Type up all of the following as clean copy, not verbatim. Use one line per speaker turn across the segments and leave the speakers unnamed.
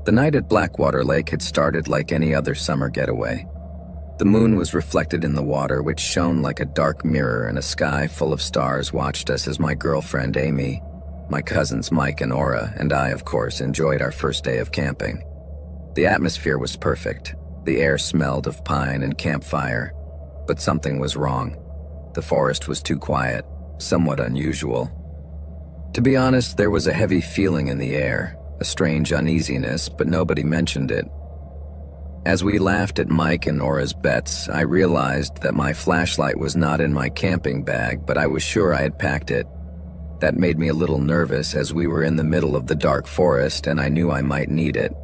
The night at Blackwater Lake had started like any other summer getaway. The moon was reflected in the water, which shone like a dark mirror, and a sky full of stars watched us as my girlfriend Amy, my cousins Mike and Aura, and I, of course, enjoyed our first day of camping. The atmosphere was perfect. The air smelled of pine and campfire, but something was wrong. The forest was too quiet, somewhat unusual. To be honest, there was a heavy feeling in the air, a strange uneasiness, but nobody mentioned it. As we laughed at Mike and Aura's bets, I realized that my flashlight was not in my camping bag, but I was sure I had packed it. That made me a little nervous as we were in the middle of the dark forest and I knew I might need it.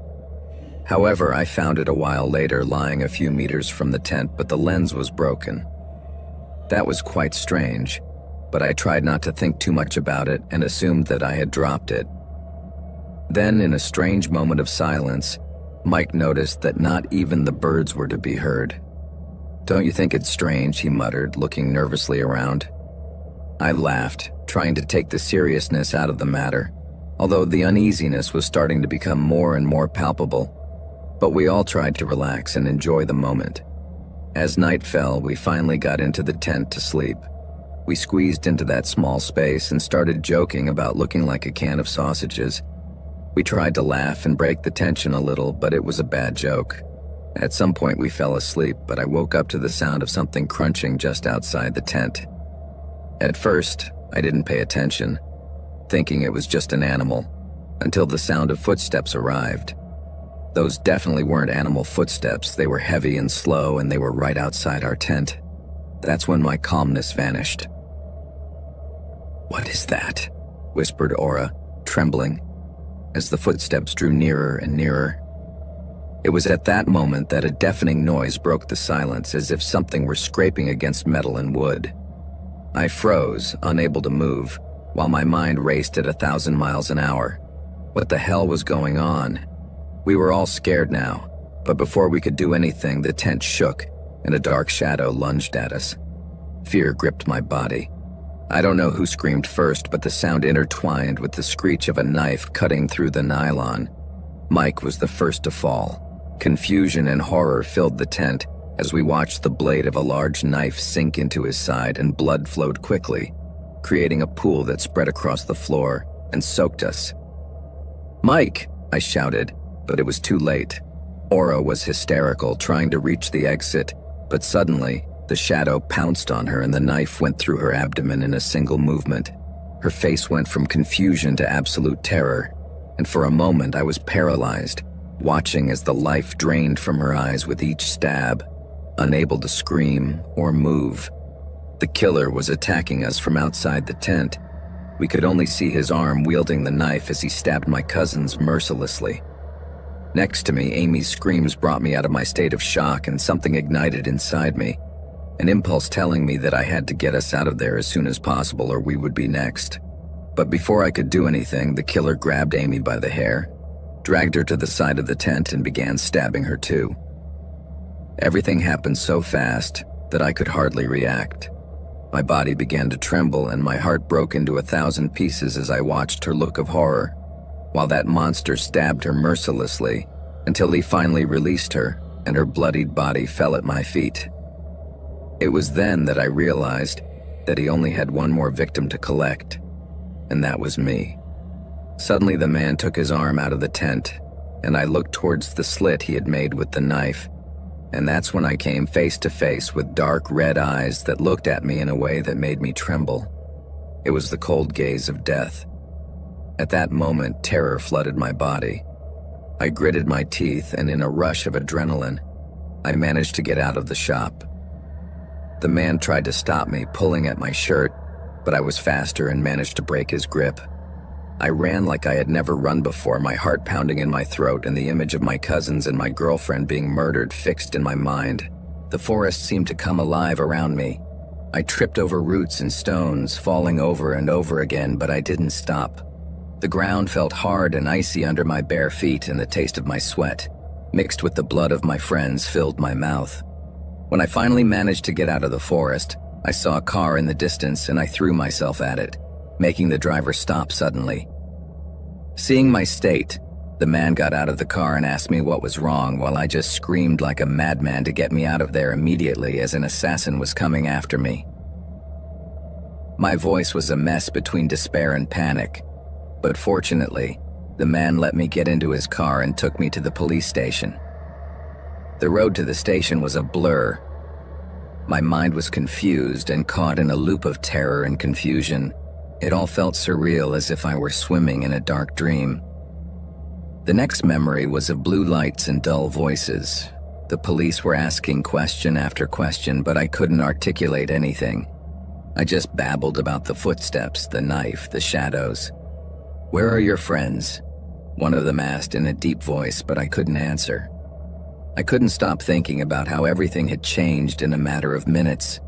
However, I found it a while later lying a few meters from the tent, but the lens was broken. That was quite strange, but I tried not to think too much about it and assumed that I had dropped it. Then, in a strange moment of silence, Mike noticed that not even the birds were to be heard. "Don't you think it's strange?" he muttered, looking nervously around. I laughed, trying to take the seriousness out of the matter, although the uneasiness was starting to become more and more palpable. But we all tried to relax and enjoy the moment. As night fell, we finally got into the tent to sleep. We squeezed into that small space and started joking about looking like a can of sausages. We tried to laugh and break the tension a little, but it was a bad joke. At some point we fell asleep, but I woke up to the sound of something crunching just outside the tent. At first, I didn't pay attention, thinking it was just an animal, until the sound of footsteps arrived. Those definitely weren't animal footsteps. They were heavy and slow, and they were right outside our tent. That's when my calmness vanished. "What is that?" whispered Aura, trembling, as the footsteps drew nearer and nearer. It was at that moment that a deafening noise broke the silence, as if something were scraping against metal and wood. I froze, unable to move, while my mind raced at 1,000 miles an hour. What the hell was going on? We were all scared now, but before we could do anything, the tent shook and a dark shadow lunged at us. Fear gripped my body. I don't know who screamed first, but the sound intertwined with the screech of a knife cutting through the nylon. Mike was the first to fall. Confusion and horror filled the tent as we watched the blade of a large knife sink into his side, and blood flowed quickly, creating a pool that spread across the floor and soaked us. "Mike!" I shouted, but it was too late. Aura was hysterical, trying to reach the exit, but suddenly, the shadow pounced on her and the knife went through her abdomen in a single movement. Her face went from confusion to absolute terror, and for a moment I was paralyzed, watching as the life drained from her eyes with each stab, unable to scream or move. The killer was attacking us from outside the tent. We could only see his arm wielding the knife as he stabbed my cousins mercilessly. Next to me, Amy's screams brought me out of my state of shock, and something ignited inside me, an impulse telling me that I had to get us out of there as soon as possible or we would be next. But before I could do anything, the killer grabbed Amy by the hair, dragged her to the side of the tent, and began stabbing her too. Everything happened so fast that I could hardly react. My body began to tremble and my heart broke into 1,000 pieces as I watched her look of horror, while that monster stabbed her mercilessly until he finally released her and her bloodied body fell at my feet. It was then that I realized that he only had one more victim to collect, and that was me. Suddenly the man took his arm out of the tent, and I looked towards the slit he had made with the knife, and that's when I came face to face with dark red eyes that looked at me in a way that made me tremble. It was the cold gaze of death. At that moment, terror flooded my body. I gritted my teeth, and in a rush of adrenaline, I managed to get out of the shop. The man tried to stop me, pulling at my shirt, but I was faster and managed to break his grip. I ran like I had never run before, my heart pounding in my throat and the image of my cousins and my girlfriend being murdered fixed in my mind. The forest seemed to come alive around me. I tripped over roots and stones, falling over and over again, but I didn't stop. The ground felt hard and icy under my bare feet, and the taste of my sweat, mixed with the blood of my friends, filled my mouth. When I finally managed to get out of the forest, I saw a car in the distance and I threw myself at it, making the driver stop suddenly. Seeing my state, The man got out of the car and asked me what was wrong while I just screamed like a madman to get me out of there immediately as an assassin was coming after me. My voice was a mess between despair and panic, but fortunately, the man let me get into his car and took me to the police station. The road to the station was a blur. My mind was confused and caught in a loop of terror and confusion. It all felt surreal, as if I were swimming in a dark dream. The next memory was of blue lights and dull voices. The police were asking question after question, but I couldn't articulate anything. I just babbled about the footsteps, the knife, the shadows. "Where are your friends?" one of them asked in a deep voice, but I couldn't answer. I couldn't stop thinking about how everything had changed in a matter of minutes.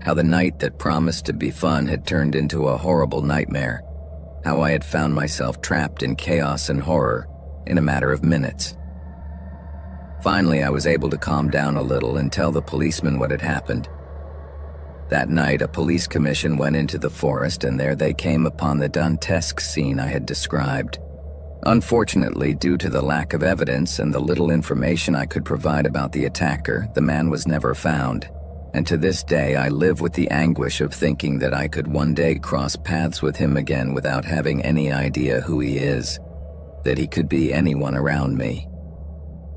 How the night that promised to be fun had turned into a horrible nightmare. How I had found myself trapped in chaos and horror in a matter of minutes. Finally, I was able to calm down a little and tell the policeman what had happened. That night, a police commission went into the forest, and there they came upon the dantesque scene I had described. Unfortunately, due to the lack of evidence and the little information I could provide about the attacker, the man was never found. And to this day, I live with the anguish of thinking that I could one day cross paths with him again without having any idea who he is. That he could be anyone around me.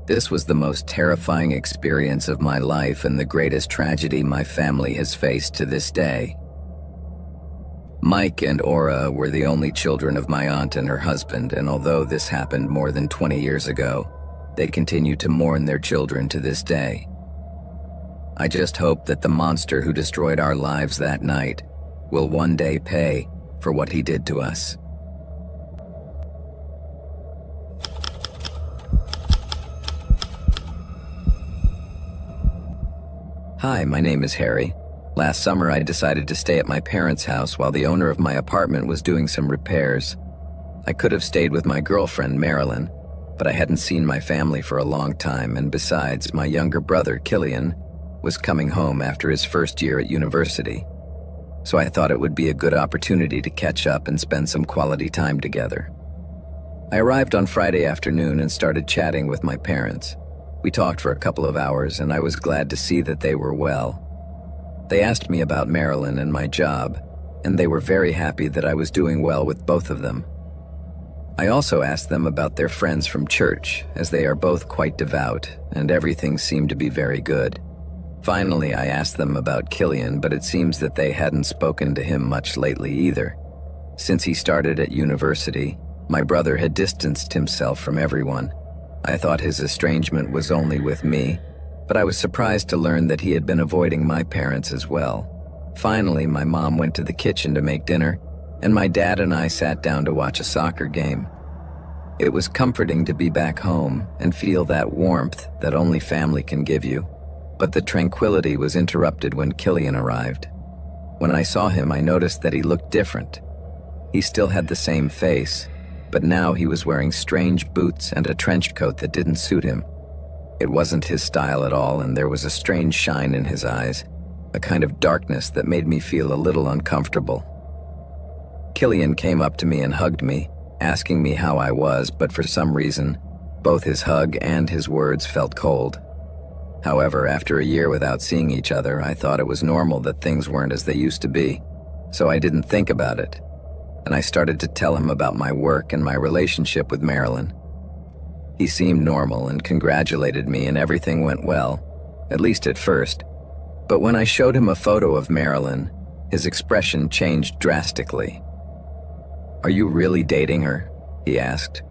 This was the most terrifying experience of my life and the greatest tragedy my family has faced to this day. Mike and Aura were the only children of my aunt and her husband, and although this happened more than 20 years ago, they continue to mourn their children to this day. I just hope that the monster who destroyed our lives that night will one day pay for what he did to us. Hi, my name is Harry. Last summer, I decided to stay at my parents' house while the owner of my apartment was doing some repairs. I could have stayed with my girlfriend, Marilyn, but I hadn't seen my family for a long time, and besides, my younger brother, Killian, was coming home after his first year at university. So I thought it would be a good opportunity to catch up and spend some quality time together. I arrived on Friday afternoon and started chatting with my parents. We talked for a couple of hours, and I was glad to see that they were well. They asked me about Marilyn and my job, and they were very happy that I was doing well with both of them. I also asked them about their friends from church, as they are both quite devout, and everything seemed to be very good. Finally, I asked them about Killian, but it seems that they hadn't spoken to him much lately either. Since he started at university, my brother had distanced himself from everyone. I thought his estrangement was only with me, but I was surprised to learn that he had been avoiding my parents as well. Finally, my mom went to the kitchen to make dinner, and my dad and I sat down to watch a soccer game. It was comforting to be back home and feel that warmth that only family can give you. But the tranquility was interrupted when Killian arrived. When I saw him, I noticed that he looked different. He still had the same face, but now he was wearing strange boots and a trench coat that didn't suit him. It wasn't his style at all, and there was a strange shine in his eyes, a kind of darkness that made me feel a little uncomfortable. Killian came up to me and hugged me, asking me how I was, but for some reason, both his hug and his words felt cold. However, after a year without seeing each other, I thought it was normal that things weren't as they used to be, so I didn't think about it. And I started to tell him about my work and my relationship with Marilyn. He seemed normal and congratulated me, and everything went well, at least at first. But when I showed him a photo of Marilyn, his expression changed drastically. "Are you really dating her?" he asked,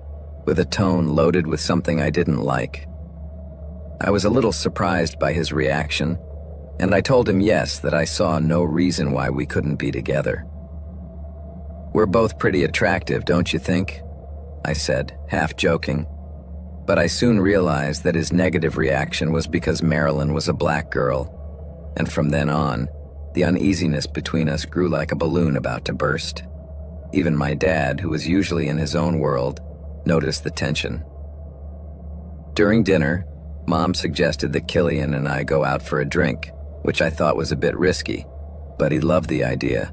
with a tone loaded with something I didn't like. I was a little surprised by his reaction, and I told him yes, that I saw no reason why we couldn't be together. "We're both pretty attractive, don't you think?" I said, half joking. But I soon realized that his negative reaction was because Marilyn was a black girl, and from then on, the uneasiness between us grew like a balloon about to burst. Even my dad, who was usually in his own world, noticed the tension. During dinner, Mom suggested that Killian and I go out for a drink, which I thought was a bit risky, but he loved the idea.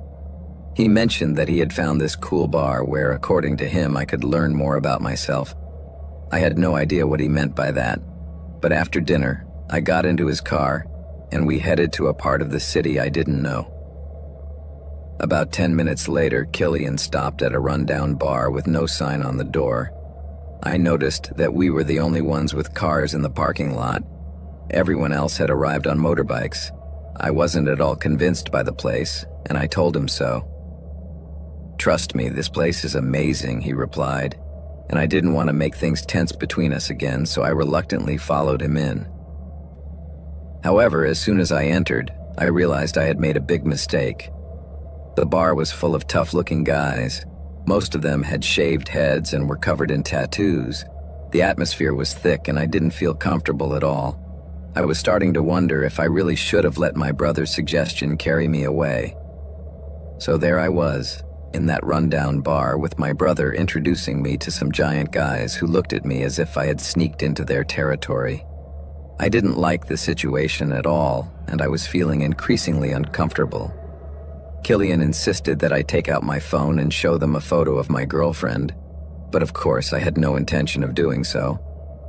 He mentioned that he had found this cool bar where, according to him, I could learn more about myself. I had no idea what he meant by that, but after dinner, I got into his car and we headed to a part of the city I didn't know. About 10 minutes later, Killian stopped at a rundown bar with no sign on the door. I noticed that we were the only ones with cars in the parking lot. Everyone else had arrived on motorbikes. I wasn't at all convinced by the place, and I told him so. "Trust me, this place is amazing," he replied, and I didn't want to make things tense between us again, so I reluctantly followed him in. However, as soon as I entered, I realized I had made a big mistake. The bar was full of tough-looking guys. Most of them had shaved heads and were covered in tattoos. The atmosphere was thick and I didn't feel comfortable at all. I was starting to wonder if I really should have let my brother's suggestion carry me away. So there I was, in that rundown bar with my brother introducing me to some giant guys who looked at me as if I had sneaked into their territory. I didn't like the situation at all, and I was feeling increasingly uncomfortable. Killian insisted that I take out my phone and show them a photo of my girlfriend, but of course I had no intention of doing so.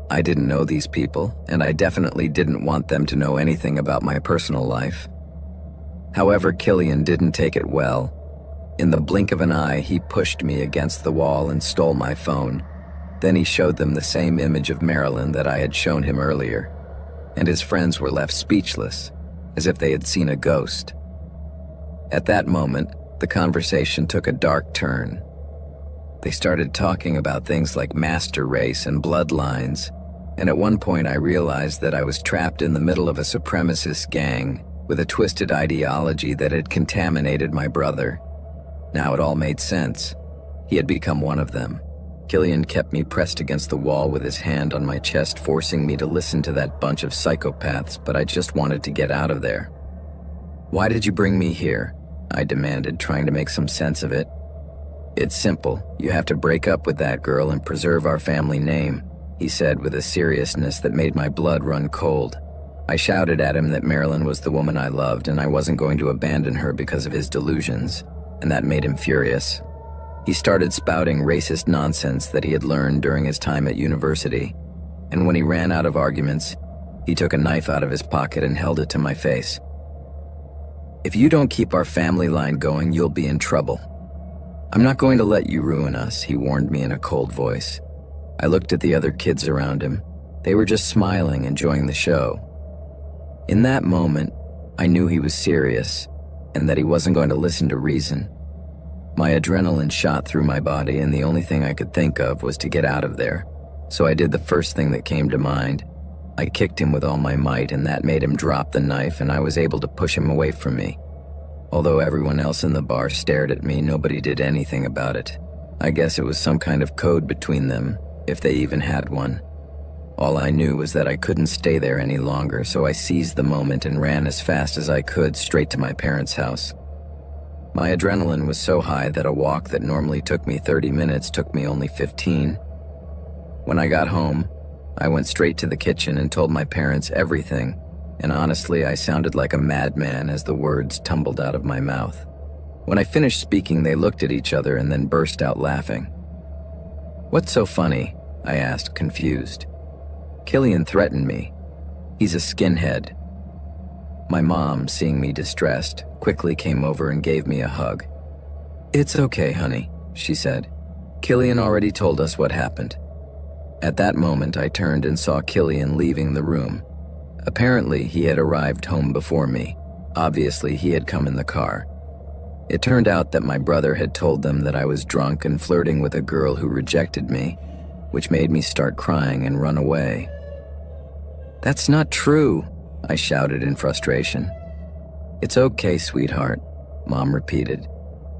I didn't know these people, and I definitely didn't want them to know anything about my personal life. However, Killian didn't take it well. In the blink of an eye, he pushed me against the wall and stole my phone. Then he showed them the same image of Marilyn that I had shown him earlier, and his friends were left speechless, as if they had seen a ghost. At that moment, the conversation took a dark turn. They started talking about things like master race and bloodlines, and at one point I realized that I was trapped in the middle of a supremacist gang with a twisted ideology that had contaminated my brother. Now it all made sense. He had become one of them. Killian kept me pressed against the wall with his hand on my chest, forcing me to listen to that bunch of psychopaths, but I just wanted to get out of there. "Why did you bring me here?" I demanded, trying to make some sense of it. "It's simple. You have to break up with that girl and preserve our family name," he said with a seriousness that made my blood run cold. I shouted at him that Marilyn was the woman I loved and I wasn't going to abandon her because of his delusions, and that made him furious. He started spouting racist nonsense that he had learned during his time at university, and when he ran out of arguments, he took a knife out of his pocket and held it to my face. "If you don't keep our family line going, you'll be in trouble. I'm not going to let you ruin us," he warned me in a cold voice. I looked at the other kids around him. They were just smiling, enjoying the show. In that moment, I knew he was serious, and that he wasn't going to listen to reason. My adrenaline shot through my body, and the only thing I could think of was to get out of there. So I did the first thing that came to mind. I kicked him with all my might, and that made him drop the knife, and I was able to push him away from me. Although everyone else in the bar stared at me, nobody did anything about it. I guess it was some kind of code between them, if they even had one. All I knew was that I couldn't stay there any longer, so I seized the moment and ran as fast as I could straight to my parents' house. My adrenaline was so high that a walk that normally took me 30 minutes took me only 15. When I got home, I went straight to the kitchen and told my parents everything, and honestly, I sounded like a madman as the words tumbled out of my mouth. When I finished speaking, they looked at each other and then burst out laughing. "What's so funny?" I asked, confused. "Killian threatened me. He's a skinhead." My mom, seeing me distressed, quickly came over and gave me a hug. "It's okay, honey," she said. "Killian already told us what happened." At that moment, I turned and saw Killian leaving the room. Apparently, he had arrived home before me. Obviously, he had come in the car. It turned out that my brother had told them that I was drunk and flirting with a girl who rejected me, which made me start crying and run away. "That's not true," I shouted in frustration. "It's okay, sweetheart," Mom repeated.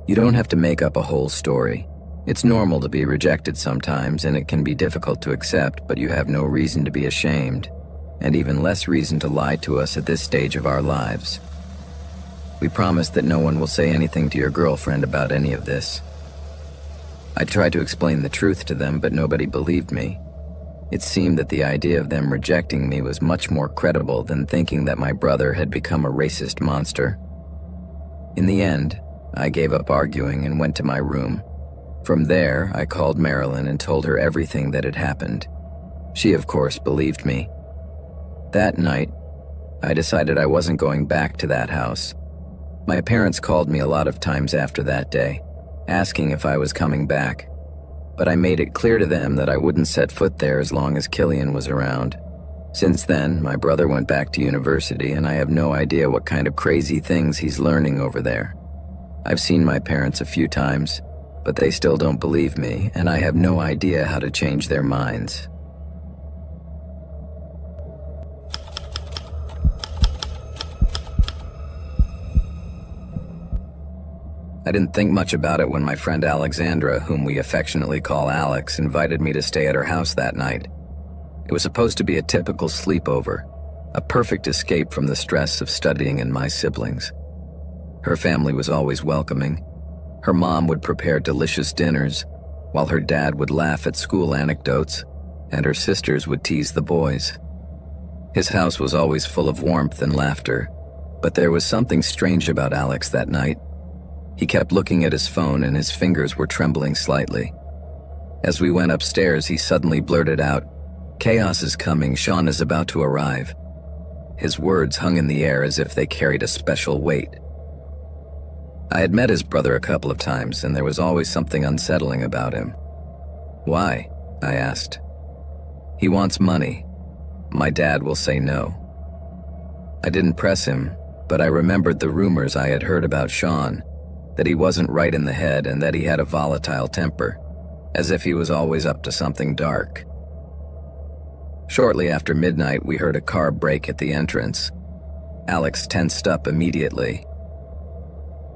"You don't have to make up a whole story. It's normal to be rejected sometimes, and it can be difficult to accept, but you have no reason to be ashamed, and even less reason to lie to us at this stage of our lives. We promise that no one will say anything to your girlfriend about any of this." I tried to explain the truth to them, but nobody believed me. It seemed that the idea of them rejecting me was much more credible than thinking that my brother had become a racist monster. In the end, I gave up arguing and went to my room. From there, I called Marilyn and told her everything that had happened. She, of course, believed me. That night, I decided I wasn't going back to that house. My parents called me a lot of times after that day, asking if I was coming back, but I made it clear to them that I wouldn't set foot there as long as Killian was around. Since then, my brother went back to university, and I have no idea what kind of crazy things he's learning over there. I've seen my parents a few times, but they still don't believe me, and I have no idea how to change their minds. I didn't think much about it when my friend Alexandra, whom we affectionately call Alex, invited me to stay at her house that night. It was supposed to be a typical sleepover, a perfect escape from the stress of studying and my siblings. Her family was always welcoming. Her mom would prepare delicious dinners, while her dad would laugh at school anecdotes, and her sisters would tease the boys. His house was always full of warmth and laughter, but there was something strange about Alex that night. He kept looking at his phone and his fingers were trembling slightly. As we went upstairs, he suddenly blurted out, "Chaos is coming, Sean is about to arrive." His words hung in the air as if they carried a special weight. I had met his brother a couple of times, and there was always something unsettling about him. "Why?" I asked. "He wants money. My dad will say no." I didn't press him, but I remembered the rumors I had heard about Sean, that he wasn't right in the head and that he had a volatile temper, as if he was always up to something dark. Shortly after midnight, we heard a car brake at the entrance. Alex tensed up immediately.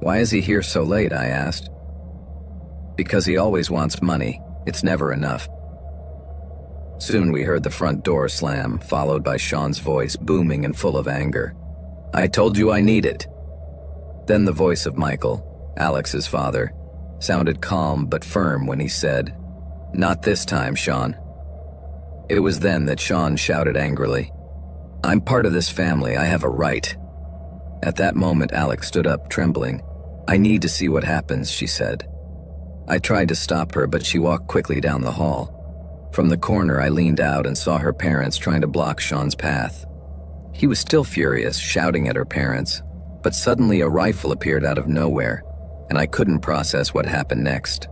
"Why is he here so late?" I asked. "Because he always wants money. It's never enough." Soon we heard the front door slam, followed by Sean's voice booming and full of anger. "I told you I need it." Then the voice of Michael, Alex's father, sounded calm but firm when he said, "Not this time, Sean." It was then that Sean shouted angrily, "I'm part of this family, I have a right." At that moment, Alex stood up, trembling. "I need to see what happens," she said. I tried to stop her, but she walked quickly down the hall. From the corner, I leaned out and saw her parents trying to block Sean's path. He was still furious, shouting at her parents, but suddenly a rifle appeared out of nowhere, and I couldn't process what happened next.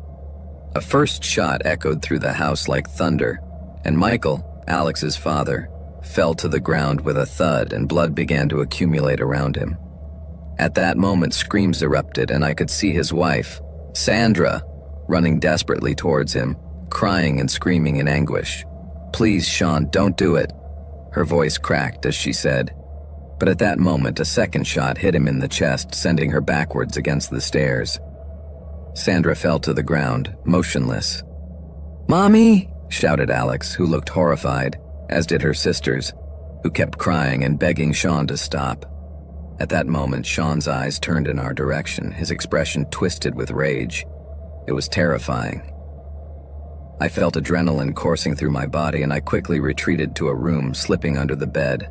A first shot echoed through the house like thunder, and Michael, Alex's father, fell to the ground with a thud and blood began to accumulate around him. At that moment, screams erupted and I could see his wife, Sandra, running desperately towards him, crying and screaming in anguish. "Please, Sean, don't do it." Her voice cracked as she said, but at that moment a second shot hit him in the chest, sending her backwards against the stairs. Sandra fell to the ground, motionless. "Mommy!" shouted Alex, who looked horrified, as did her sisters, who kept crying and begging Sean to stop. At that moment, Sean's eyes turned in our direction, his expression twisted with rage. It was terrifying. I felt adrenaline coursing through my body and I quickly retreated to a room, slipping under the bed.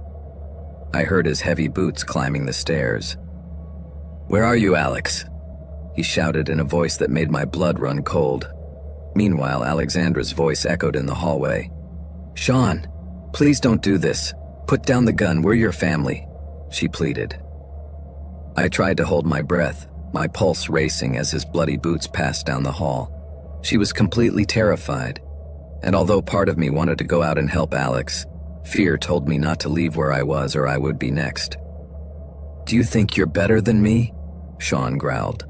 I heard his heavy boots climbing the stairs. "Where are you, Alex?" he shouted in a voice that made my blood run cold. Meanwhile, Alexandra's voice echoed in the hallway. "Sean, please don't do this. Put down the gun, we're your family," she pleaded. I tried to hold my breath, my pulse racing as his bloody boots passed down the hall. She was completely terrified, and although part of me wanted to go out and help Alex, fear told me not to leave where I was or I would be next. "Do you think you're better than me?" Sean growled.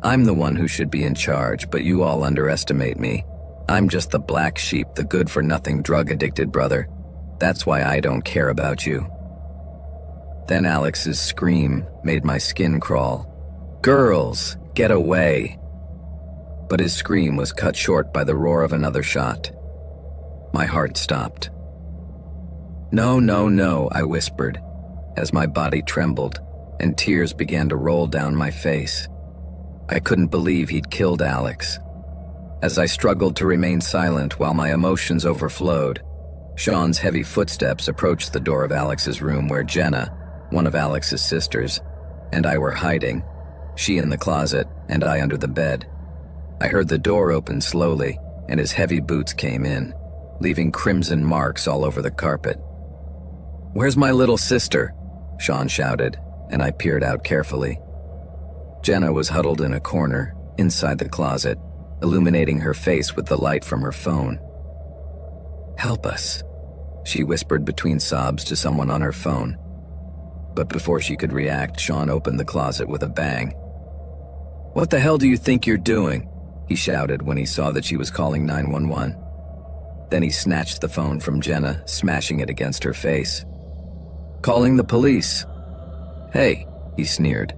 "I'm the one who should be in charge, but you all underestimate me. I'm just the black sheep, the good-for-nothing drug-addicted brother. That's why I don't care about you." Then Alex's scream made my skin crawl. "Girls, get away!" But his scream was cut short by the roar of another shot. My heart stopped. "No, no, no," I whispered, as my body trembled and tears began to roll down my face. I couldn't believe he'd killed Alex. As I struggled to remain silent while my emotions overflowed, Sean's heavy footsteps approached the door of Alex's room where Jenna, one of Alex's sisters, and I were hiding, she in the closet and I under the bed. I heard the door open slowly, and his heavy boots came in. leaving crimson marks all over the carpet. "Where's my little sister?" Sean shouted, and I peered out carefully. Jenna was huddled in a corner, inside the closet, illuminating her face with the light from her phone. "Help us," she whispered between sobs to someone on her phone. But before she could react, Sean opened the closet with a bang. "What the hell do you think you're doing?" he shouted when he saw that she was calling 911. Then he snatched the phone from Jenna, smashing it against her face. "Calling the police." "Hey," he sneered.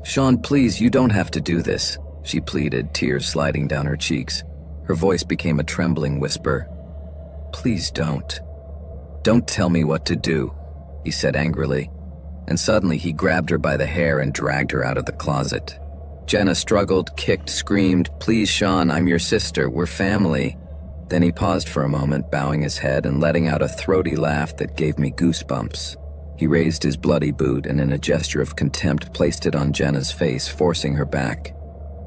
"Sean, please, you don't have to do this," she pleaded, tears sliding down her cheeks. Her voice became a trembling whisper. "Please don't. Don't tell me what to do," he said angrily. And suddenly he grabbed her by the hair and dragged her out of the closet. Jenna struggled, kicked, screamed, "Please, Sean, I'm your sister, we're family." Then he paused for a moment, bowing his head and letting out a throaty laugh that gave me goosebumps. He raised his bloody boot and in a gesture of contempt placed it on Jenna's face, forcing her back.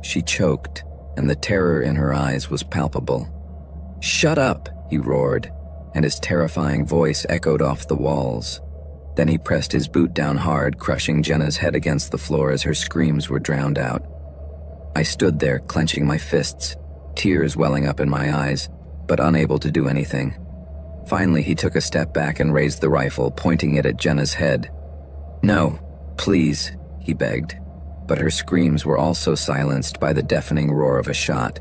She choked, and the terror in her eyes was palpable. "Shut up," he roared, and his terrifying voice echoed off the walls. Then he pressed his boot down hard, crushing Jenna's head against the floor as her screams were drowned out. I stood there, clenching my fists, tears welling up in my eyes, but unable to do anything. Finally, he took a step back and raised the rifle, pointing it at Jenna's head. "No, please," he begged, but her screams were also silenced by the deafening roar of a shot,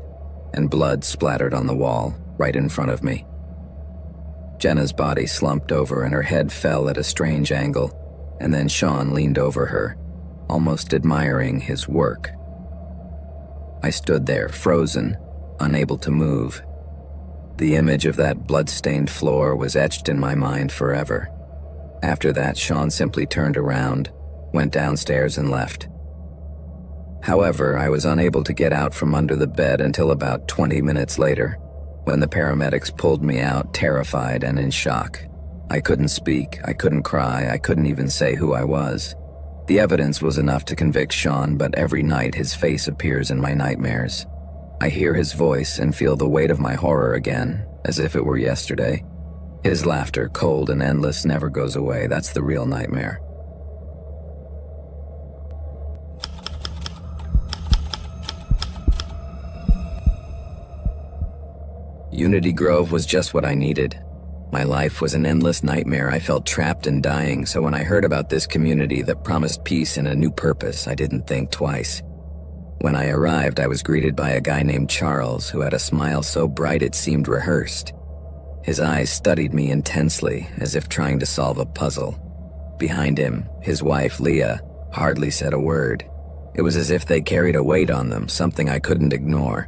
and blood splattered on the wall, right in front of me. Jenna's body slumped over and her head fell at a strange angle, and then Sean leaned over her, almost admiring his work. I stood there, frozen, unable to move. The image of that blood-stained floor was etched in my mind forever. After that, Sean simply turned around, went downstairs and left. However, I was unable to get out from under the bed until about 20 minutes later, when the paramedics pulled me out, terrified and in shock. I couldn't speak, I couldn't cry, I couldn't even say who I was. The evidence was enough to convict Sean, but every night his face appears in my nightmares. I hear his voice and feel the weight of my horror again, as if it were yesterday. His laughter, cold and endless, never goes away. That's the real nightmare. Unity Grove was just what I needed. My life was an endless nightmare. I felt trapped and dying, so when I heard about this community that promised peace and a new purpose, I didn't think twice. When I arrived, I was greeted by a guy named Charles who had a smile so bright it seemed rehearsed. His eyes studied me intensely, as if trying to solve a puzzle. Behind him, his wife, Leah, hardly said a word. It was as if they carried a weight on them, something I couldn't ignore.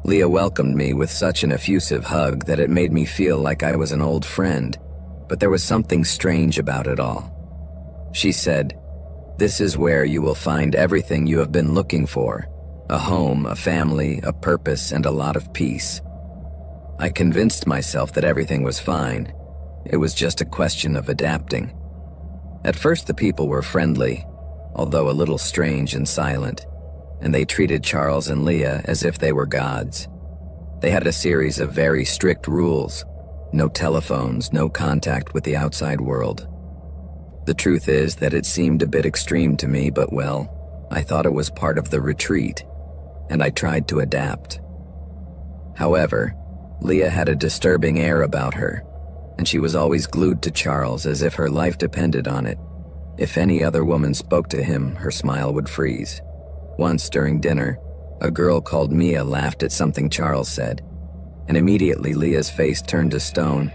Leah welcomed me with such an effusive hug that it made me feel like I was an old friend, but there was something strange about it all. She said, "This is where you will find everything you have been looking for. A home, a family, a purpose, and a lot of peace." I convinced myself that everything was fine. It was just a question of adapting. At first the people were friendly, although a little strange and silent, and they treated Charles and Leah as if they were gods. They had a series of very strict rules: no telephones, no contact with the outside world. The truth is that it seemed a bit extreme to me, but well, I thought it was part of the retreat, and I tried to adapt. However, Leah had a disturbing air about her, and she was always glued to Charles as if her life depended on it. If any other woman spoke to him, her smile would freeze. Once during dinner, a girl called Mia laughed at something Charles said, and immediately Leah's face turned to stone,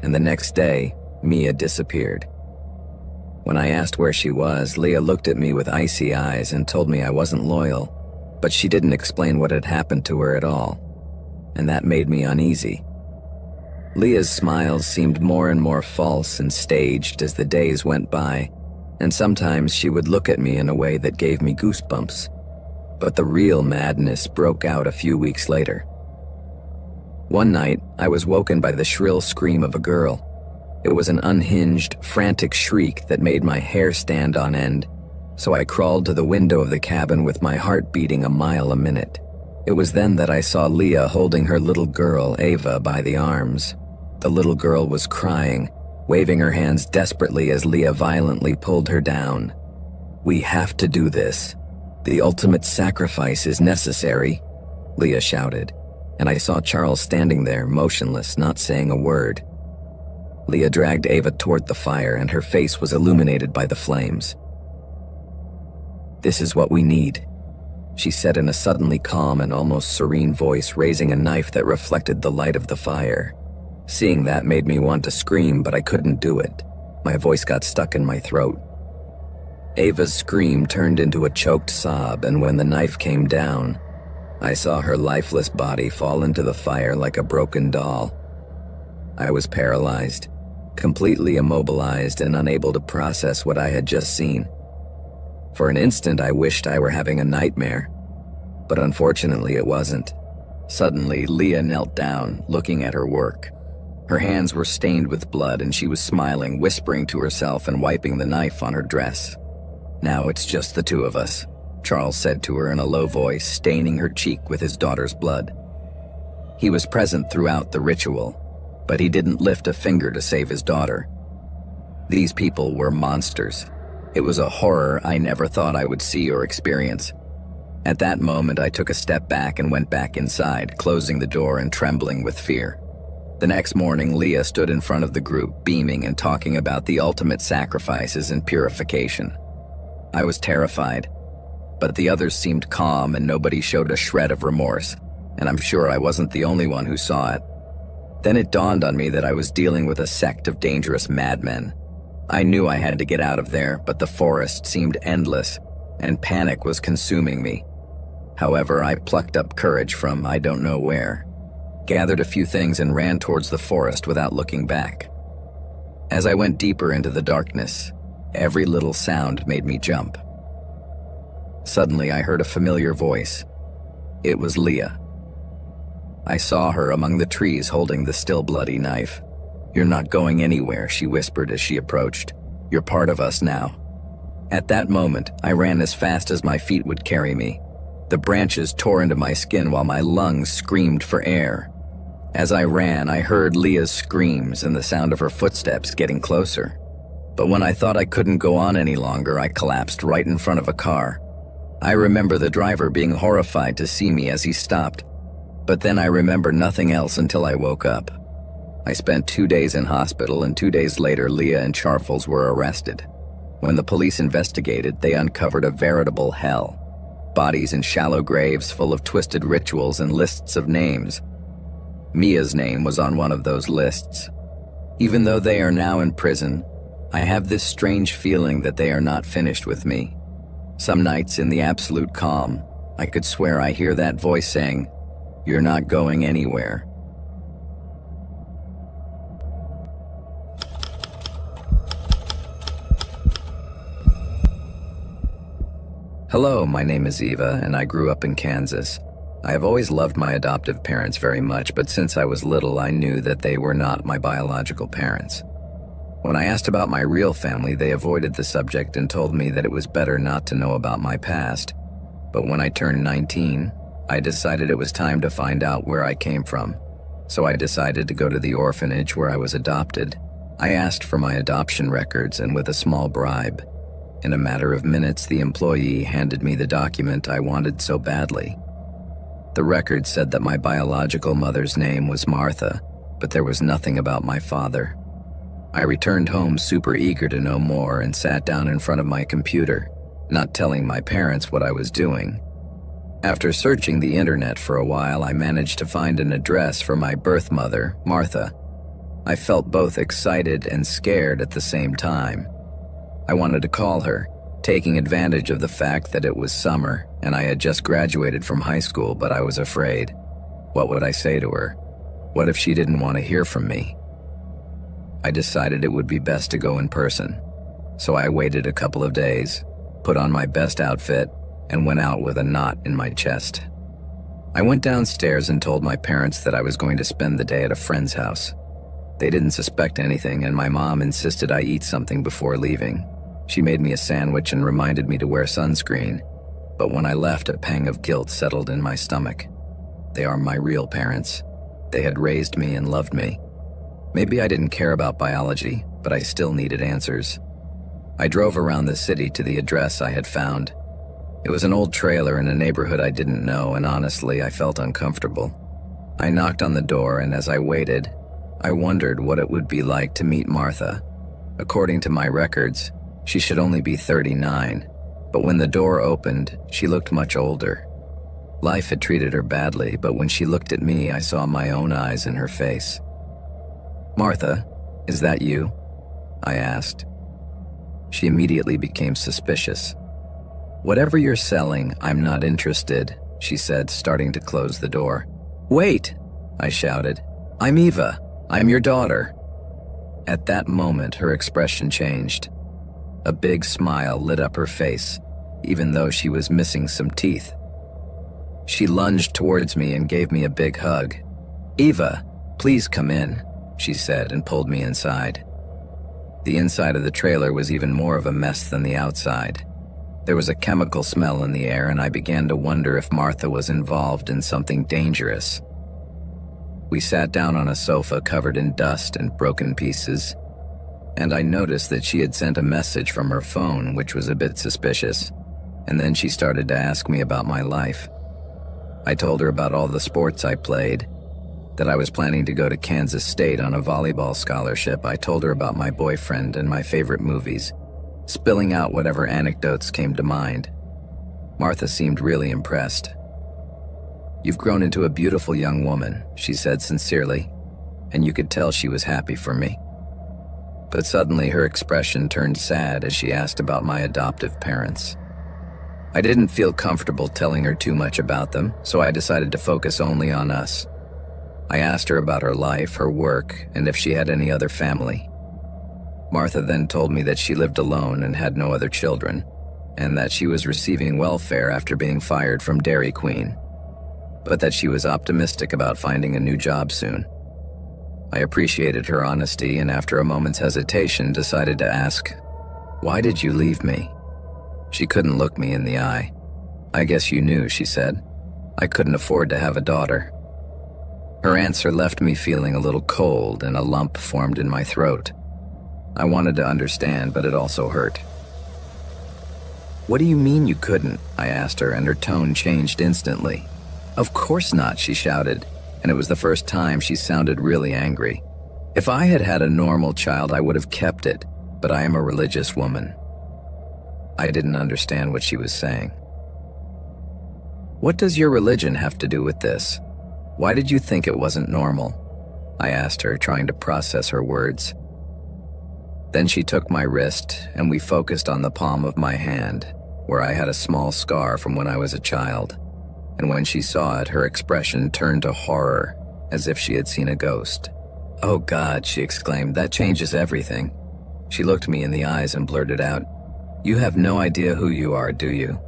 and the next day, Mia disappeared. When I asked where she was, Leah looked at me with icy eyes and told me I wasn't loyal, but she didn't explain what had happened to her at all, and that made me uneasy. Leah's smiles seemed more and more false and staged as the days went by, and sometimes she would look at me in a way that gave me goosebumps. But the real madness broke out a few weeks later. One night, I was woken by the shrill scream of a girl. It was an unhinged, frantic shriek that made my hair stand on end, so I crawled to the window of the cabin with my heart beating a mile a minute. It was then that I saw Leah holding her little girl, Ava, by the arms. The little girl was crying, waving her hands desperately as Leah violently pulled her down. "We have to do this. The ultimate sacrifice is necessary," Leah shouted, and I saw Charles standing there, motionless, not saying a word. Leah dragged Ava toward the fire, and her face was illuminated by the flames. "This is what we need," she said in a suddenly calm and almost serene voice, raising a knife that reflected the light of the fire. Seeing that made me want to scream, but I couldn't do it. My voice got stuck in my throat. Ava's scream turned into a choked sob, and when the knife came down, I saw her lifeless body fall into the fire like a broken doll. I was paralyzed, completely immobilized and unable to process what I had just seen. For an instant, I wished I were having a nightmare, but unfortunately it wasn't. Suddenly, Leah knelt down, looking at her work. Her hands were stained with blood, and she was smiling, whispering to herself and wiping the knife on her dress. "Now it's just the two of us," Charles said to her in a low voice, staining her cheek with his daughter's blood. He was present throughout the ritual, but he didn't lift a finger to save his daughter. These people were monsters. It was a horror I never thought I would see or experience. At that moment, I took a step back and went back inside, closing the door and trembling with fear. The next morning, Leah stood in front of the group, beaming and talking about the ultimate sacrifices and purification. I was terrified, but the others seemed calm and nobody showed a shred of remorse, and I'm sure I wasn't the only one who saw it. Then it dawned on me that I was dealing with a sect of dangerous madmen. I knew I had to get out of there, but the forest seemed endless, and panic was consuming me. However, I plucked up courage from I don't know where, gathered a few things and ran towards the forest without looking back. As I went deeper into the darkness, every little sound made me jump. Suddenly, I heard a familiar voice. It was Leah. I saw her among the trees holding the still bloody knife. "You're not going anywhere," she whispered as she approached. "You're part of us now." At that moment, I ran as fast as my feet would carry me. The branches tore into my skin while my lungs screamed for air. As I ran, I heard Leah's screams and the sound of her footsteps getting closer. But when I thought I couldn't go on any longer, I collapsed right in front of a car. I remember the driver being horrified to see me as he stopped, but then I remember nothing else until I woke up. I spent 2 days in hospital, and 2 days later, Leah and Charles were arrested. When the police investigated, they uncovered a veritable hell. Bodies in shallow graves full of twisted rituals and lists of names. Mia's name was on one of those lists. Even though they are now in prison, I have this strange feeling that they are not finished with me. Some nights in the absolute calm, I could swear I hear that voice saying, "You're not going anywhere." Hello, my name is Eva, and I grew up in Kansas. I have always loved my adoptive parents very much, but since I was little, I knew that they were not my biological parents. When I asked about my real family, they avoided the subject and told me that it was better not to know about my past. But when I turned 19, I decided it was time to find out where I came from. So I decided to go to the orphanage where I was adopted. I asked for my adoption records, and with a small bribe, in a matter of minutes, the employee handed me the document I wanted so badly. The record said that my biological mother's name was Martha, but there was nothing about my father. I returned home super eager to know more and sat down in front of my computer, not telling my parents what I was doing. After searching the internet for a while, I managed to find an address for my birth mother, Martha. I felt both excited and scared at the same time. I wanted to call her, taking advantage of the fact that it was summer and I had just graduated from high school, but I was afraid. What would I say to her? What if she didn't want to hear from me? I decided it would be best to go in person. So I waited a couple of days, put on my best outfit, and went out with a knot in my chest. I went downstairs and told my parents that I was going to spend the day at a friend's house. They didn't suspect anything, and my mom insisted I eat something before leaving. She made me a sandwich and reminded me to wear sunscreen, but when I left, a pang of guilt settled in my stomach. They are my real parents. They had raised me and loved me. Maybe I didn't care about biology, but I still needed answers. I drove around the city to the address I had found. It was an old trailer in a neighborhood I didn't know, and honestly, I felt uncomfortable. I knocked on the door, and as I waited, I wondered what it would be like to meet Martha. According to my records, she should only be 39, but when the door opened, she looked much older. Life had treated her badly, but when she looked at me, I saw my own eyes in her face. "Martha, is that you?" I asked. She immediately became suspicious. "Whatever you're selling, I'm not interested," she said, starting to close the door. "Wait!" I shouted. "I'm Eva. I'm your daughter." At that moment, her expression changed. A big smile lit up her face, even though she was missing some teeth. She lunged towards me and gave me a big hug. "Eva, please come in," she said and pulled me inside. The inside of the trailer was even more of a mess than the outside. There was a chemical smell in the air, and I began to wonder if Martha was involved in something dangerous. We sat down on a sofa covered in dust and broken pieces, and I noticed that she had sent a message from her phone, which was a bit suspicious, and then she started to ask me about my life. I told her about all the sports I played, that I was planning to go to Kansas State on a volleyball scholarship. I told her about my boyfriend and my favorite movies, spilling out whatever anecdotes came to mind. Martha seemed really impressed. "You've grown into a beautiful young woman," she said sincerely, and you could tell she was happy for me. But suddenly her expression turned sad as she asked about my adoptive parents. I didn't feel comfortable telling her too much about them, so I decided to focus only on us. I asked her about her life, her work, and if she had any other family. Martha then told me that she lived alone and had no other children, and that she was receiving welfare after being fired from Dairy Queen, but that she was optimistic about finding a new job soon. I appreciated her honesty, and after a moment's hesitation, decided to ask, "Why did you leave me?" She couldn't look me in the eye. "I guess you knew," she said. "I couldn't afford to have a daughter." Her answer left me feeling a little cold, and a lump formed in my throat. I wanted to understand, but it also hurt. "What do you mean you couldn't?" I asked her, and her tone changed instantly. "Of course not," she shouted, and it was the first time she sounded really angry. "If I had had a normal child, I would have kept it, but I am a religious woman." I didn't understand what she was saying. "What does your religion have to do with this? Why did you think it wasn't normal?" I asked her, trying to process her words. Then she took my wrist, and we focused on the palm of my hand, where I had a small scar from when I was a child. And when she saw it, her expression turned to horror, as if she had seen a ghost. "Oh God," she exclaimed, "that changes everything." She looked me in the eyes and blurted out, "You have no idea who you are, do you?"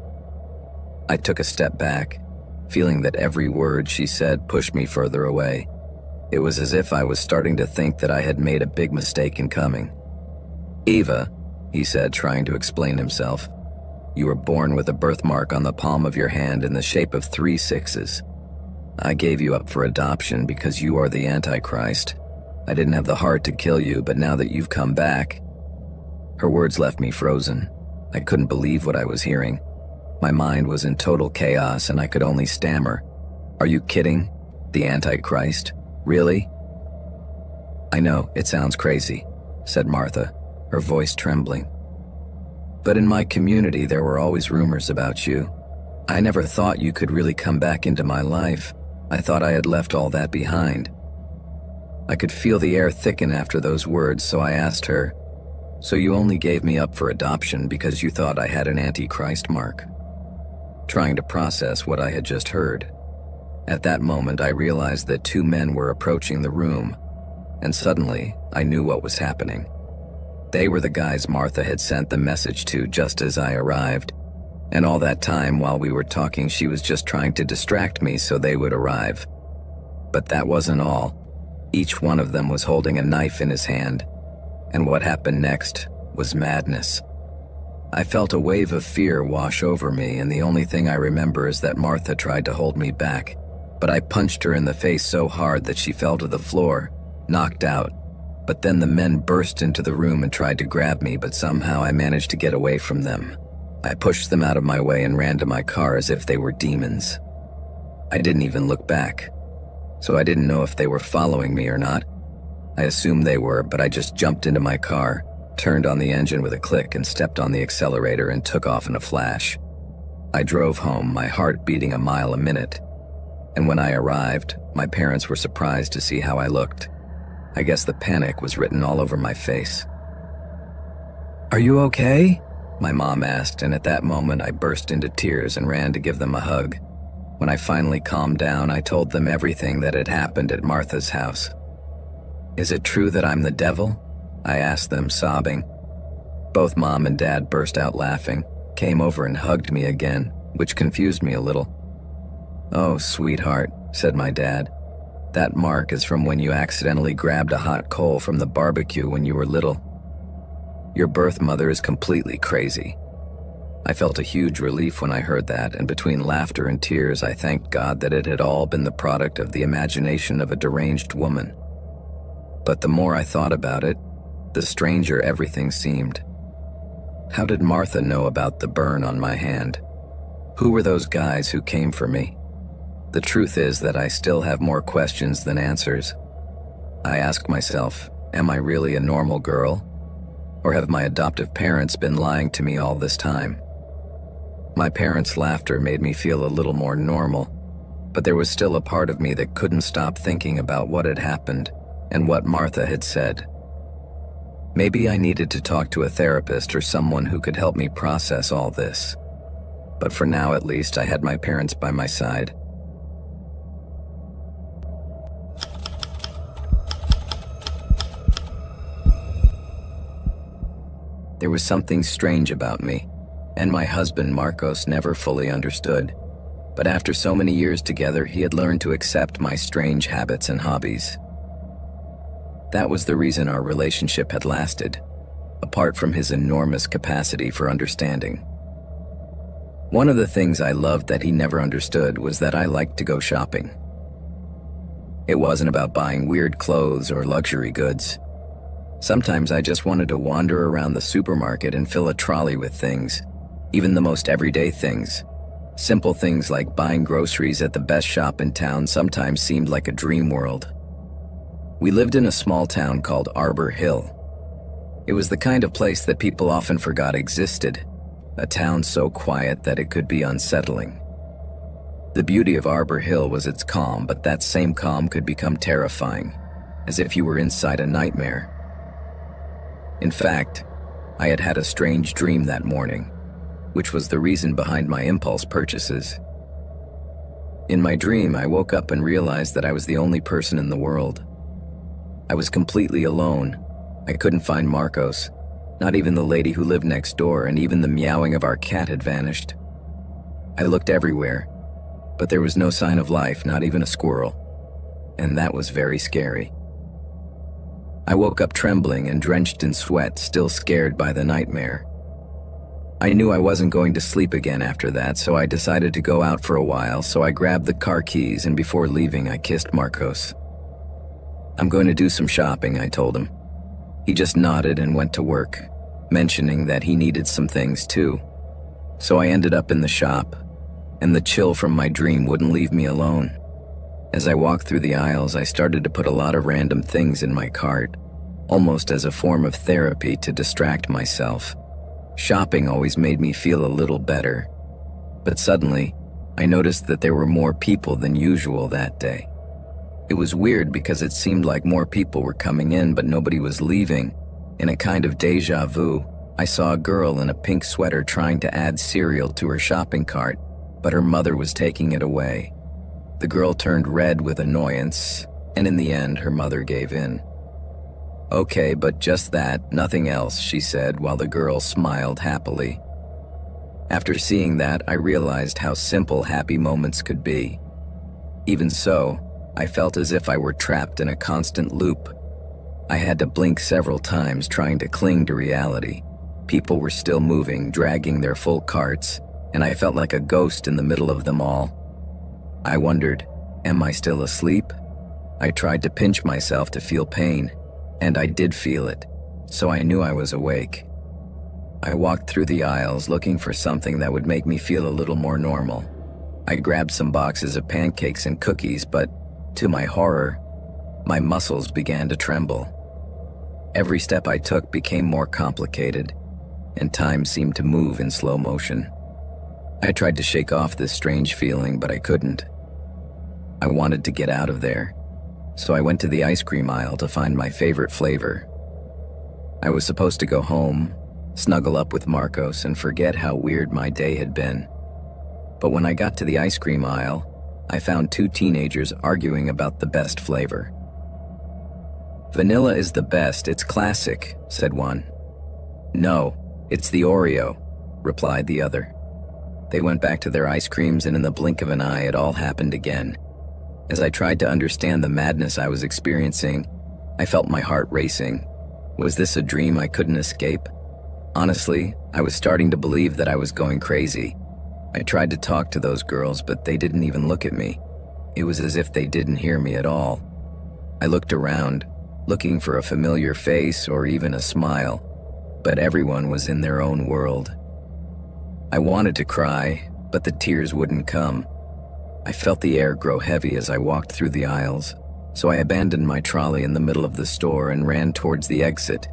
I took a step back, feeling that every word she said pushed me further away. It was as if I was starting to think that I had made a big mistake in coming. "Eva," he said, trying to explain himself, "you were born with a birthmark on the palm of your hand in the shape of 3 sixes. I gave you up for adoption because you are the Antichrist. I didn't have the heart to kill you, but now that you've come back..." Her words left me frozen. I couldn't believe what I was hearing. My mind was in total chaos, and I could only stammer, "Are you kidding? The Antichrist? Really?" "I know, it sounds crazy," said Martha, her voice trembling. "But in my community, there were always rumors about you. I never thought you could really come back into my life. I thought I had left all that behind." I could feel the air thicken after those words, so I asked her, "So you only gave me up for adoption because you thought I had an Antichrist mark?" Trying to process what I had just heard. At that moment, I realized that 2 men were approaching the room, and suddenly, I knew what was happening. They were the guys Martha had sent the message to just as I arrived, and all that time while we were talking, she was just trying to distract me so they would arrive. But that wasn't all. Each one of them was holding a knife in his hand, and what happened next was madness. I felt a wave of fear wash over me, and the only thing I remember is that Martha tried to hold me back, but I punched her in the face so hard that she fell to the floor, knocked out. But then the men burst into the room and tried to grab me, but somehow I managed to get away from them. I pushed them out of my way and ran to my car as if they were demons. I didn't even look back, so I didn't know if they were following me or not. I assumed they were, but I just jumped into my car, turned on the engine with a click and stepped on the accelerator and took off in a flash. I drove home, my heart beating a mile a minute. And when I arrived, my parents were surprised to see how I looked. I guess the panic was written all over my face. "Are you okay?" my mom asked, and at that moment I burst into tears and ran to give them a hug. When I finally calmed down, I told them everything that had happened at Martha's house. "Is it true that I'm the devil?" I asked them, sobbing. Both Mom and Dad burst out laughing, came over and hugged me again, which confused me a little. "Oh, sweetheart," said my dad. "That mark is from when you accidentally grabbed a hot coal from the barbecue when you were little. Your birth mother is completely crazy." I felt a huge relief when I heard that, and between laughter and tears, I thanked God that it had all been the product of the imagination of a deranged woman. But the more I thought about it, the stranger everything seemed. How did Martha know about the burn on my hand? Who were those guys who came for me? The truth is that I still have more questions than answers. I ask myself, am I really a normal girl? Or have my adoptive parents been lying to me all this time? My parents' laughter made me feel a little more normal, but there was still a part of me that couldn't stop thinking about what had happened and what Martha had said. Maybe I needed to talk to a therapist or someone who could help me process all this. But for now, at least, I had my parents by my side. There was something strange about me, and my husband Marcos never fully understood. But after so many years together, he had learned to accept my strange habits and hobbies. That was the reason our relationship had lasted, apart from his enormous capacity for understanding. One of the things I loved that he never understood was that I liked to go shopping. It wasn't about buying weird clothes or luxury goods. Sometimes I just wanted to wander around the supermarket and fill a trolley with things, even the most everyday things. Simple things like buying groceries at the best shop in town sometimes seemed like a dream world. We lived in a small town called Arbor Hill. It was the kind of place that people often forgot existed, a town so quiet that it could be unsettling. The beauty of Arbor Hill was its calm, but that same calm could become terrifying, as if you were inside a nightmare. In fact, I had had a strange dream that morning, which was the reason behind my impulse purchases. In my dream, I woke up and realized that I was the only person in the world. I was completely alone. I couldn't find Marcos, not even the lady who lived next door, and even the meowing of our cat had vanished. I looked everywhere, but there was no sign of life, not even a squirrel, and that was very scary. I woke up trembling and drenched in sweat, still scared by the nightmare. I knew I wasn't going to sleep again after that, so I decided to go out for a while, so I grabbed the car keys, and before leaving, I kissed Marcos. "I'm going to do some shopping," I told him. He just nodded and went to work, mentioning that he needed some things too. So I ended up in the shop, and the chill from my dream wouldn't leave me alone. As I walked through the aisles, I started to put a lot of random things in my cart, almost as a form of therapy to distract myself. Shopping always made me feel a little better, but suddenly, I noticed that there were more people than usual that day. It was weird because it seemed like more people were coming in, but nobody was leaving. In a kind of deja vu, I saw a girl in a pink sweater trying to add cereal to her shopping cart, but her mother was taking it away. The girl turned red with annoyance, and in the end, her mother gave in. "Okay, but just that, nothing else," she said, while the girl smiled happily. After seeing that, I realized how simple happy moments could be. Even so, I felt as if I were trapped in a constant loop. I had to blink several times trying to cling to reality. People were still moving, dragging their full carts, and I felt like a ghost in the middle of them all. I wondered, Am I still asleep? I tried to pinch myself to feel pain, and I did feel it, so I knew I was awake. I walked through the aisles looking for something that would make me feel a little more normal. I grabbed some boxes of pancakes and cookies, but to my horror, my muscles began to tremble. Every step I took became more complicated, and time seemed to move in slow motion. I tried to shake off this strange feeling, but I couldn't. I wanted to get out of there, so I went to the ice cream aisle to find my favorite flavor. I was supposed to go home, snuggle up with Marcos, and forget how weird my day had been. But when I got to the ice cream aisle, I found two teenagers arguing about the best flavor. "Vanilla is the best, it's classic," said one. "No, it's the Oreo," replied the other. They went back to their ice creams, and in the blink of an eye, it all happened again. As I tried to understand the madness I was experiencing, I felt my heart racing. Was this a dream I couldn't escape? Honestly, I was starting to believe that I was going crazy. I tried to talk to those girls, but they didn't even look at me. It was as if they didn't hear me at all. I looked around, looking for a familiar face or even a smile, but everyone was in their own world. I wanted to cry, but the tears wouldn't come. I felt the air grow heavy as I walked through the aisles, so I abandoned my trolley in the middle of the store and ran towards the exit,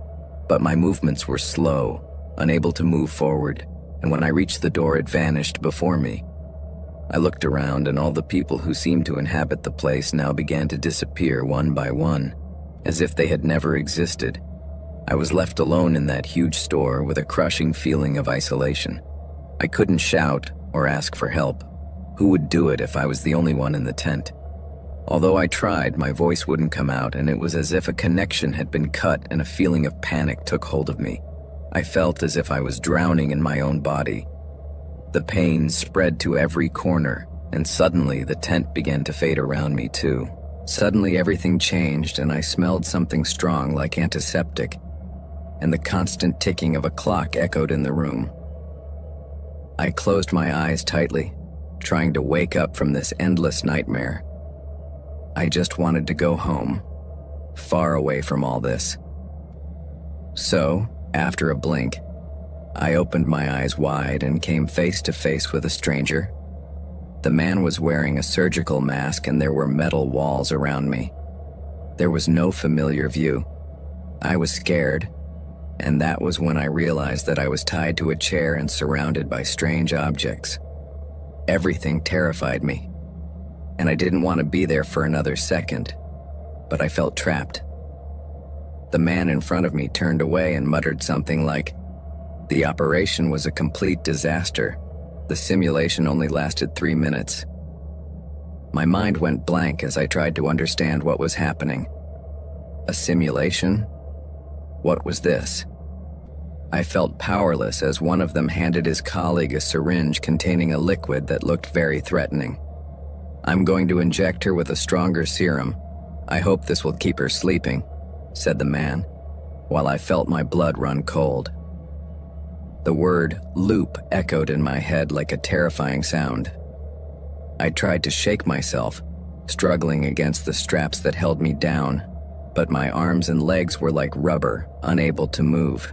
but my movements were slow, unable to move forward, and when I reached the door, it vanished before me. I looked around, and all the people who seemed to inhabit the place now began to disappear one by one, as if they had never existed. I was left alone in that huge store with a crushing feeling of isolation. I couldn't shout or ask for help. Who would do it if I was the only one in the tent? Although I tried, my voice wouldn't come out, and it was as if a connection had been cut and a feeling of panic took hold of me. I felt as if I was drowning in my own body. The pain spread to every corner, and suddenly the tent began to fade around me too. Suddenly everything changed, and I smelled something strong like antiseptic, and the constant ticking of a clock echoed in the room. I closed my eyes tightly, trying to wake up from this endless nightmare. I just wanted to go home, far away from all this. So, after a blink, I opened my eyes wide and came face to face with a stranger. The man was wearing a surgical mask, and there were metal walls around me. There was no familiar view. I was scared, and that was when I realized that I was tied to a chair and surrounded by strange objects. Everything terrified me, and I didn't want to be there for another second, but I felt trapped. The man in front of me turned away and muttered something like, "The operation was a complete disaster. The simulation only lasted 3 minutes." My mind went blank as I tried to understand what was happening. A simulation? What was this? I felt powerless as one of them handed his colleague a syringe containing a liquid that looked very threatening. "I'm going to inject her with a stronger serum. I hope this will keep her sleeping," said the man, while I felt my blood run cold. The word loop echoed in my head like a terrifying sound. I tried to shake myself, struggling against the straps that held me down, but my arms and legs were like rubber, unable to move.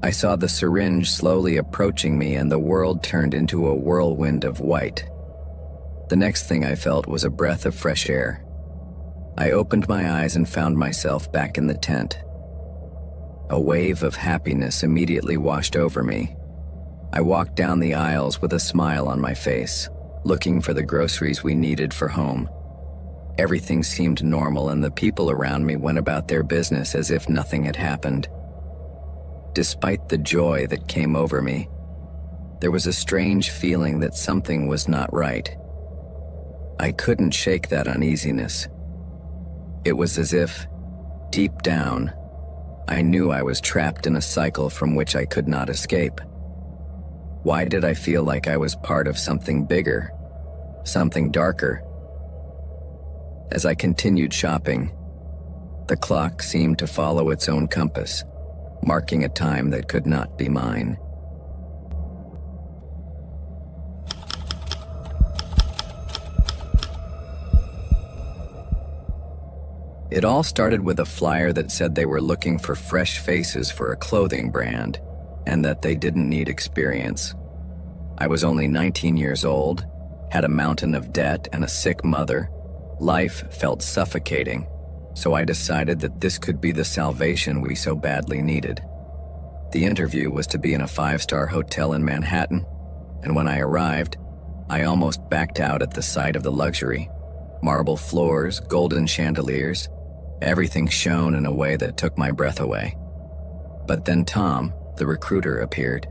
I saw the syringe slowly approaching me, and the world turned into a whirlwind of white. The next thing I felt was a breath of fresh air. I opened my eyes and found myself back in the tent. A wave of happiness immediately washed over me. I walked down the aisles with a smile on my face, looking for the groceries we needed for home. Everything seemed normal, and the people around me went about their business as if nothing had happened. Despite the joy that came over me, there was a strange feeling that something was not right. I couldn't shake that uneasiness. It was as if, deep down, I knew I was trapped in a cycle from which I could not escape. Why did I feel like I was part of something bigger, something darker? As I continued shopping, the clock seemed to follow its own compass, marking a time that could not be mine. It all started with a flyer that said they were looking for fresh faces for a clothing brand and that they didn't need experience. I was only 19 years old, had a mountain of debt and a sick mother. Life felt suffocating, so I decided that this could be the salvation we so badly needed. The interview was to be in a 5-star hotel in Manhattan, and when I arrived, I almost backed out at the sight of the luxury. Marble floors, golden chandeliers, everything shone in a way that took my breath away. But then Tom, the recruiter, appeared.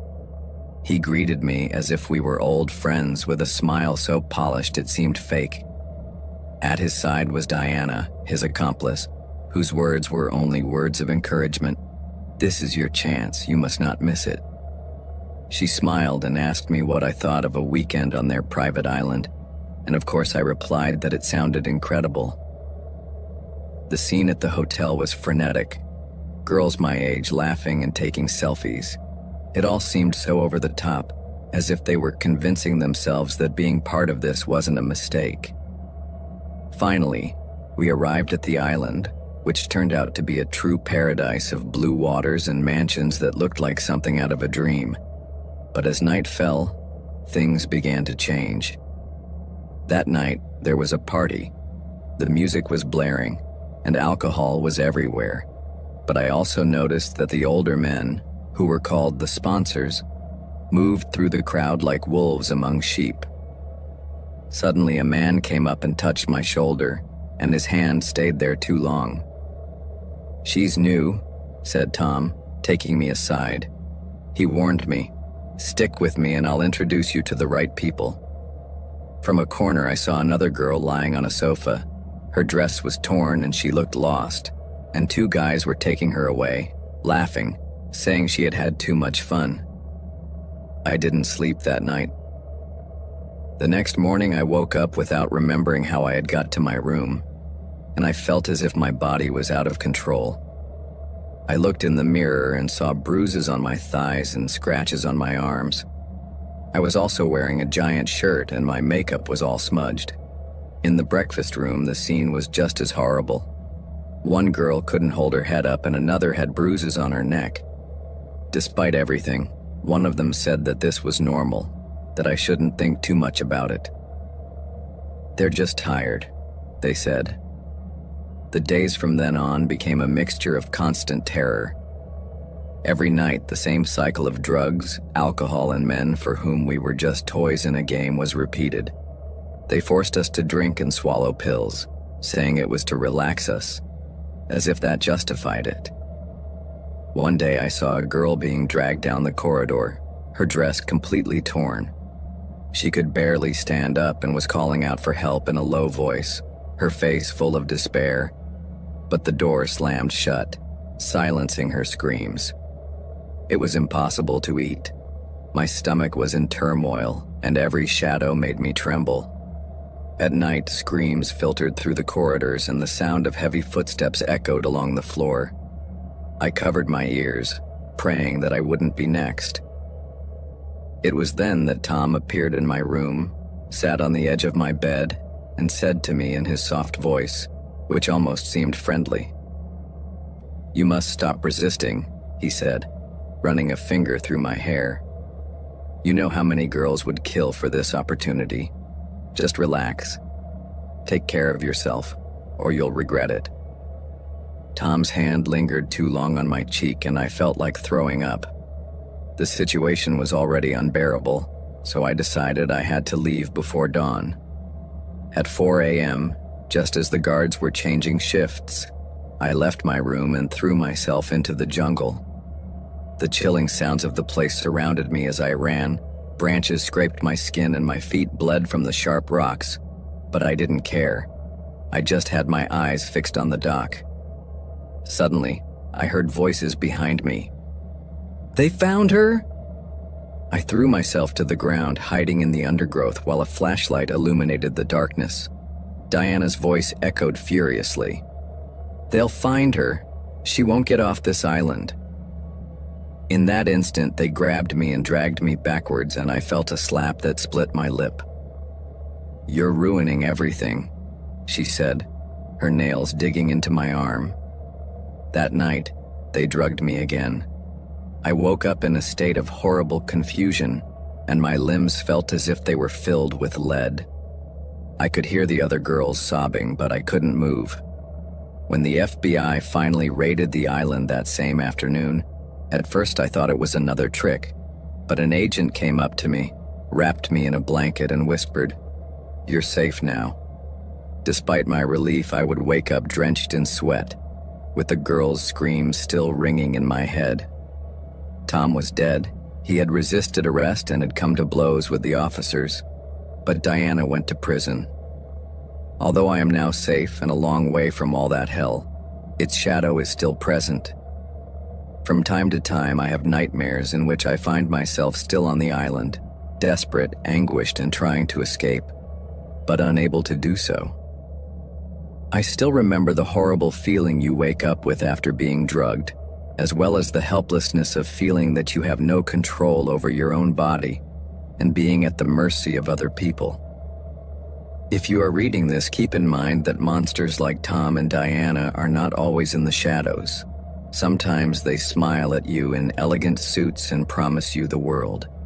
He greeted me as if we were old friends with a smile so polished it seemed fake. At his side was Diana, his accomplice, whose words were only words of encouragement. "This is your chance, you must not miss it." She smiled and asked me what I thought of a weekend on their private island, and of course I replied that it sounded incredible. The scene at the hotel was frenetic. Girls my age laughing and taking selfies. It all seemed so over the top, as if they were convincing themselves that being part of this wasn't a mistake. Finally, we arrived at the island, which turned out to be a true paradise of blue waters and mansions that looked like something out of a dream. But as night fell, things began to change. That night, there was a party. The music was blaring, and alcohol was everywhere. But I also noticed that the older men, who were called the sponsors, moved through the crowd like wolves among sheep. Suddenly, a man came up and touched my shoulder, and his hand stayed there too long. "She's new," said Tom, taking me aside. He warned me, "Stick with me and I'll introduce you to the right people." From a corner, I saw another girl lying on a sofa. Her dress was torn and she looked lost, and 2 guys were taking her away, laughing, saying she had had too much fun. I didn't sleep that night. The next morning, I woke up without remembering how I had got to my room, and I felt as if my body was out of control. I looked in the mirror and saw bruises on my thighs and scratches on my arms. I was also wearing a giant shirt and my makeup was all smudged. In the breakfast room, the scene was just as horrible. One girl couldn't hold her head up and another had bruises on her neck. Despite everything, one of them said that this was normal, that I shouldn't think too much about it. "They're just tired," they said. The days from then on became a mixture of constant terror. Every night, the same cycle of drugs, alcohol, and men for whom we were just toys in a game was repeated. They forced us to drink and swallow pills, saying it was to relax us, as if that justified it. One day I saw a girl being dragged down the corridor, her dress completely torn. She could barely stand up and was calling out for help in a low voice, her face full of despair. But the door slammed shut, silencing her screams. It was impossible to eat. My stomach was in turmoil, and every shadow made me tremble. At night, screams filtered through the corridors and the sound of heavy footsteps echoed along the floor. I covered my ears, praying that I wouldn't be next. It was then that Tom appeared in my room, sat on the edge of my bed, and said to me in his soft voice, which almost seemed friendly, "You must stop resisting," he said, running a finger through my hair. "You know how many girls would kill for this opportunity. Just relax. Take care of yourself, or you'll regret it." Tom's hand lingered too long on my cheek and I felt like throwing up. The situation was already unbearable, so I decided I had to leave before dawn. At 4 a.m., just as the guards were changing shifts, I left my room and threw myself into the jungle. The chilling sounds of the place surrounded me as I ran. Branches scraped my skin and my feet bled from the sharp rocks, but I didn't care. I just had my eyes fixed on the dock. Suddenly, I heard voices behind me. "They found her!" I threw myself to the ground, hiding in the undergrowth while a flashlight illuminated the darkness. Diana's voice echoed furiously. "They'll find her. She won't get off this island." In that instant, they grabbed me and dragged me backwards, and I felt a slap that split my lip. "You're ruining everything," she said. her nails digging into my arm. That night, they drugged me again. I woke up in a state of horrible confusion, and my limbs felt as if they were filled with lead. I could hear the other girls sobbing, but I couldn't move. When the FBI finally raided the island that same afternoon, at first I thought it was another trick, but an agent came up to me, wrapped me in a blanket and whispered, "You're safe now." Despite my relief, I would wake up drenched in sweat, with the girls' screams still ringing in my head. Tom was dead. He had resisted arrest and had come to blows with the officers, but Diana went to prison. Although I am now safe and a long way from all that hell, its shadow is still present. From time to time, I have nightmares in which I find myself still on the island, desperate, anguished, and trying to escape, but unable to do so. I still remember the horrible feeling you wake up with after being drugged, as well as the helplessness of feeling that you have no control over your own body and being at the mercy of other people. If you are reading this, keep in mind that monsters like Tom and Diana are not always in the shadows. Sometimes they smile at you in elegant suits and promise you the world.